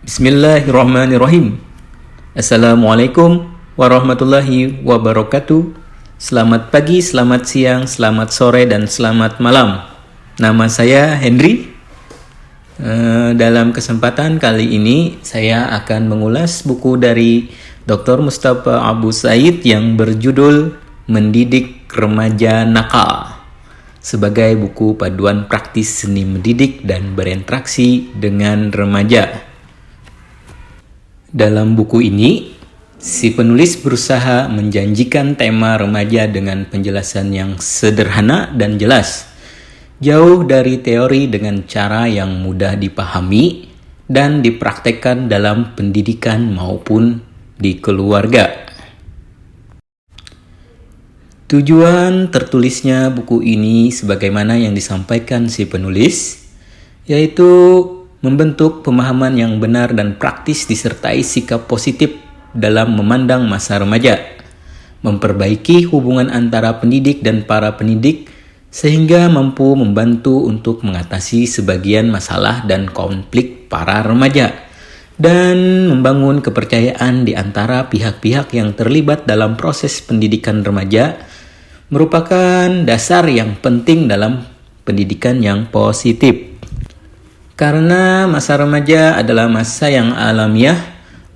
Bismillahirrahmanirrahim. Assalamualaikum warahmatullahi wabarakatuh. Selamat pagi, selamat siang, selamat sore, dan selamat malam. Nama saya Henry. Dalam kesempatan kali ini saya akan mengulas buku dari Dr. Mustafa Abu Said yang berjudul Mendidik Remaja Nakal, sebagai buku paduan praktis seni mendidik dan berinteraksi dengan remaja. Dalam buku ini, si penulis berusaha menjanjikan tema remaja dengan penjelasan yang sederhana dan jelas, jauh dari teori dengan cara yang mudah dipahami dan dipraktekkan dalam pendidikan maupun di keluarga. Tujuan tertulisnya buku ini sebagaimana yang disampaikan si penulis, yaitu membentuk pemahaman yang benar dan praktis disertai sikap positif dalam memandang masa remaja, memperbaiki hubungan antara pendidik dan para pendidik sehingga mampu membantu untuk mengatasi sebagian masalah dan konflik para remaja, dan membangun kepercayaan di antara pihak-pihak yang terlibat dalam proses pendidikan remaja merupakan dasar yang penting dalam pendidikan yang positif. Karena masa remaja adalah masa yang alamiah,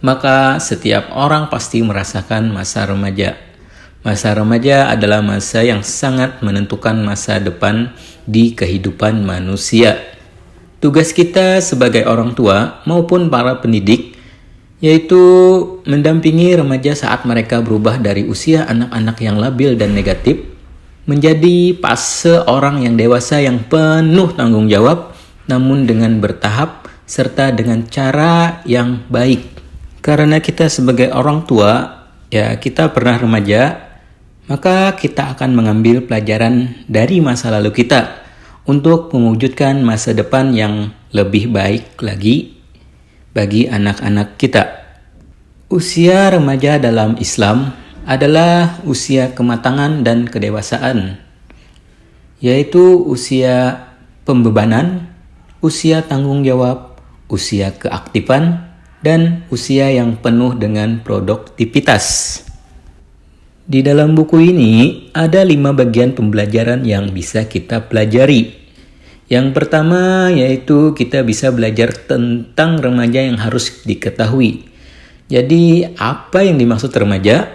maka setiap orang pasti merasakan masa remaja. Masa remaja adalah masa yang sangat menentukan masa depan di kehidupan manusia. Tugas kita sebagai orang tua maupun para pendidik yaitu mendampingi remaja saat mereka berubah dari usia anak-anak yang labil dan negatif menjadi fase orang yang dewasa yang penuh tanggung jawab, namun dengan bertahap serta dengan cara yang baik. Karena kita sebagai orang tua, ya kita pernah remaja, maka kita akan mengambil pelajaran dari masa lalu kita untuk mewujudkan masa depan yang lebih baik lagi bagi anak-anak kita. Usia remaja dalam Islam adalah usia kematangan dan kedewasaan, yaitu usia pembebanan, usia tanggung jawab, usia keaktifan, dan usia yang penuh dengan produktivitas. Di dalam buku ini ada 5 bagian pembelajaran yang bisa kita pelajari. Yang pertama yaitu kita bisa belajar tentang remaja yang harus diketahui. Jadi apa yang dimaksud remaja?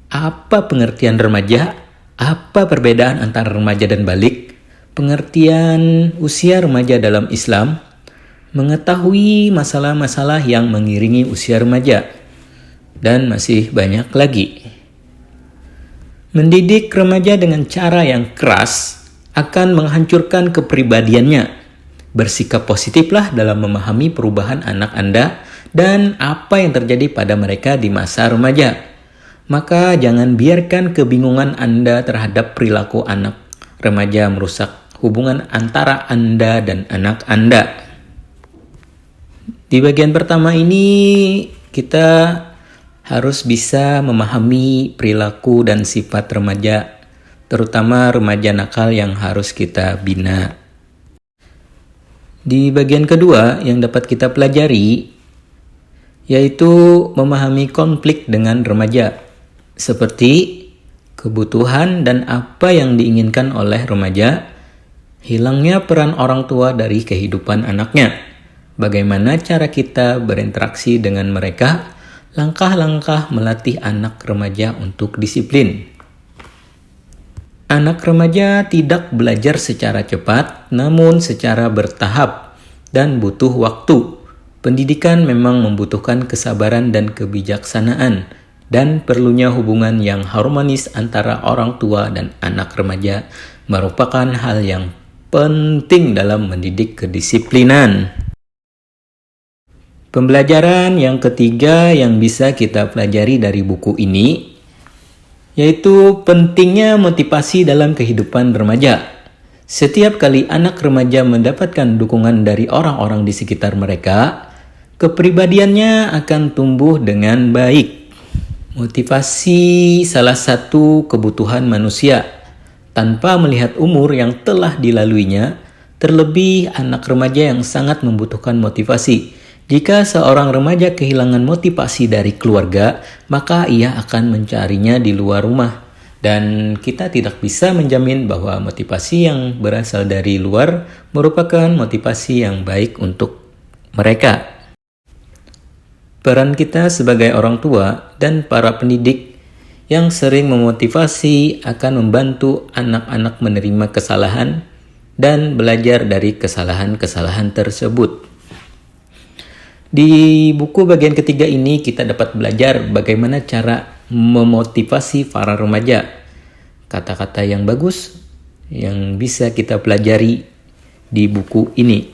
Apa pengertian remaja? Apa perbedaan antara remaja dan balik? Pengertian usia remaja dalam Islam, mengetahui masalah-masalah yang mengiringi usia remaja, dan masih banyak lagi. Mendidik remaja dengan cara yang keras akan menghancurkan kepribadiannya. Bersikap positiflah dalam memahami perubahan anak Anda dan apa yang terjadi pada mereka di masa remaja. Maka jangan biarkan kebingungan Anda terhadap perilaku anak remaja merusak hubungan antara Anda dan anak Anda. Di bagian pertama ini kita harus bisa memahami perilaku dan sifat remaja, terutama remaja nakal yang harus kita bina. Di bagian kedua yang dapat kita pelajari yaitu memahami konflik dengan remaja, seperti kebutuhan dan apa yang diinginkan oleh remaja, hilangnya peran orang tua dari kehidupan anaknya, bagaimana cara kita berinteraksi dengan mereka, langkah-langkah melatih anak remaja untuk disiplin. Anak remaja tidak belajar secara cepat, namun secara bertahap dan butuh waktu. Pendidikan memang membutuhkan kesabaran dan kebijaksanaan, dan perlunya hubungan yang harmonis antara orang tua dan anak remaja merupakan hal yang penting dalam mendidik kedisiplinan. Pembelajaran yang ketiga yang bisa kita pelajari dari buku ini yaitu pentingnya motivasi dalam kehidupan remaja. Setiap kali anak remaja mendapatkan dukungan dari orang-orang di sekitar mereka, kepribadiannya akan tumbuh dengan baik. Motivasi salah satu kebutuhan manusia. Tanpa melihat umur yang telah dilaluinya, terlebih anak remaja yang sangat membutuhkan motivasi. Jika seorang remaja kehilangan motivasi dari keluarga, maka ia akan mencarinya di luar rumah. Dan kita tidak bisa menjamin bahwa motivasi yang berasal dari luar merupakan motivasi yang baik untuk mereka. Peran kita sebagai orang tua dan para pendidik yang sering memotivasi akan membantu anak-anak menerima kesalahan dan belajar dari kesalahan-kesalahan tersebut. Di buku bagian ketiga ini kita dapat belajar bagaimana cara memotivasi para remaja. Kata-kata yang bagus yang bisa kita pelajari di buku ini.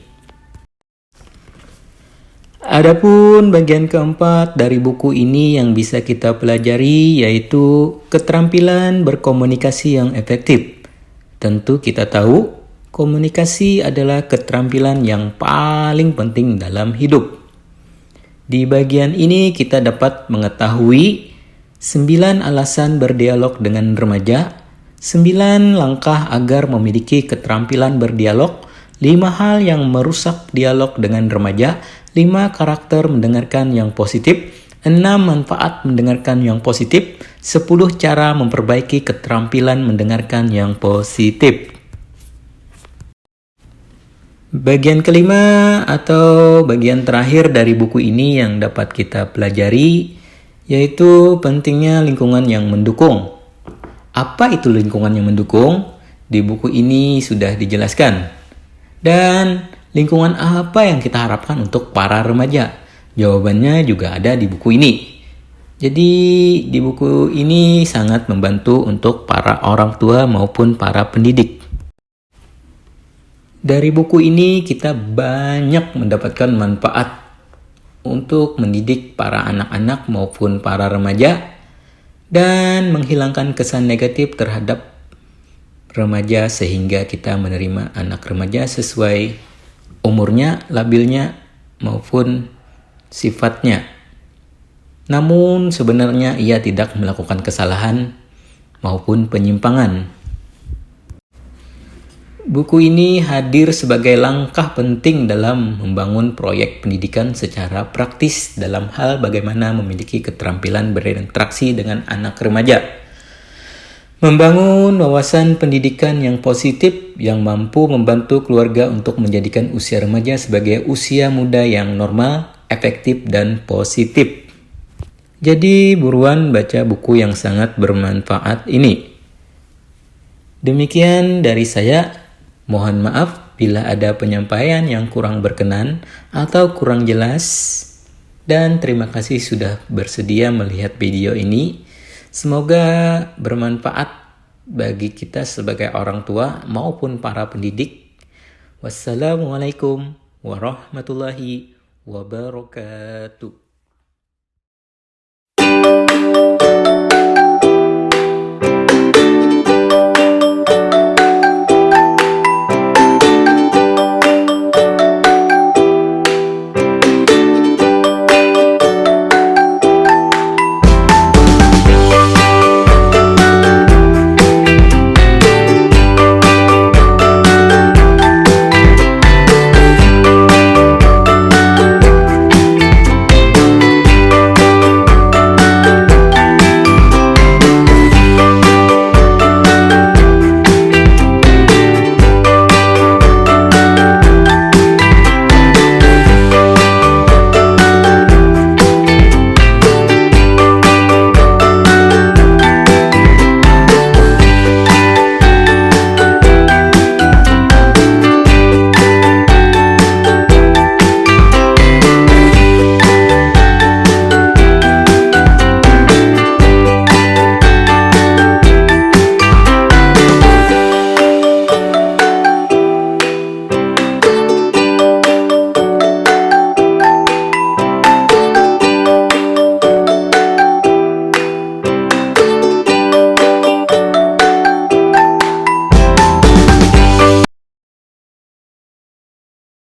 Adapun bagian keempat dari buku ini yang bisa kita pelajari yaitu keterampilan berkomunikasi yang efektif. Tentu kita tahu komunikasi adalah keterampilan yang paling penting dalam hidup. Di bagian ini kita dapat mengetahui 9 alasan berdialog dengan remaja, 9 langkah agar memiliki keterampilan berdialog, 5 hal yang merusak dialog dengan remaja, 5 karakter mendengarkan yang positif, 6 manfaat mendengarkan yang positif, 10 cara memperbaiki keterampilan mendengarkan yang positif. Bagian kelima atau bagian terakhir dari buku ini yang dapat kita pelajari yaitu pentingnya lingkungan yang mendukung. Apa itu lingkungan yang mendukung? Di buku ini sudah dijelaskan. Dan lingkungan apa yang kita harapkan untuk para remaja? Jawabannya juga ada di buku ini. Jadi di buku ini sangat membantu untuk para orang tua maupun para pendidik. Dari buku ini kita banyak mendapatkan manfaat untuk mendidik para anak-anak maupun para remaja dan menghilangkan kesan negatif terhadap remaja sehingga kita menerima anak remaja sesuai umurnya, labilnya, maupun sifatnya. Namun sebenarnya ia tidak melakukan kesalahan maupun penyimpangan. Buku ini hadir sebagai langkah penting dalam membangun proyek pendidikan secara praktis dalam hal bagaimana memiliki keterampilan berinteraksi dengan anak remaja. Membangun wawasan pendidikan yang positif yang mampu membantu keluarga untuk menjadikan usia remaja sebagai usia muda yang normal, efektif, dan positif. Jadi buruan baca buku yang sangat bermanfaat ini. Demikian dari saya. Mohon maaf bila ada penyampaian yang kurang berkenan atau kurang jelas. Dan terima kasih sudah bersedia melihat video ini. Semoga bermanfaat bagi kita sebagai orang tua maupun para pendidik. Wassalamualaikum warahmatullahi wabarakatuh.